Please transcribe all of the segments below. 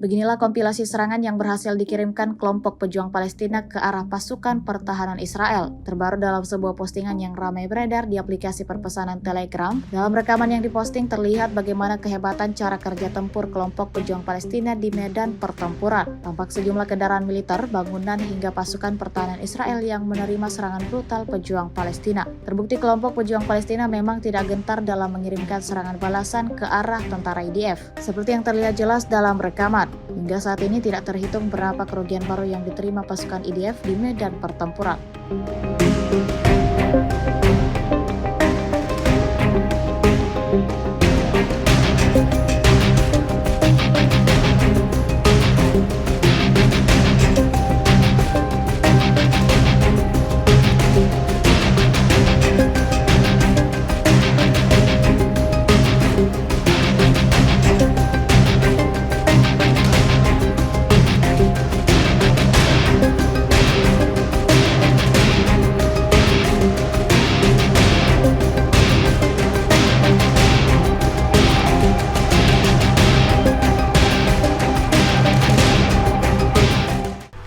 Beginilah kompilasi serangan yang berhasil dikirimkan kelompok pejuang Palestina ke arah pasukan pertahanan Israel. Terbaru dalam sebuah postingan yang ramai beredar di aplikasi perpesanan Telegram. Dalam rekaman yang diposting terlihat bagaimana kehebatan cara kerja tempur kelompok pejuang Palestina di medan pertempuran. Tampak sejumlah kendaraan militer, bangunan hingga pasukan pertahanan Israel yang menerima serangan brutal pejuang Palestina. Terbukti kelompok pejuang Palestina memang tidak gentar dalam mengirimkan serangan balasan ke arah tentara IDF. Seperti yang terlihat jelas dalam rekaman. Hingga saat ini tidak terhitung berapa kerugian baru yang diterima pasukan IDF di medan pertempuran.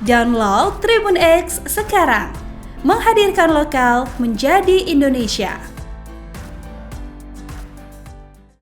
Download Tribun X sekarang, menghadirkan lokal menjadi Indonesia.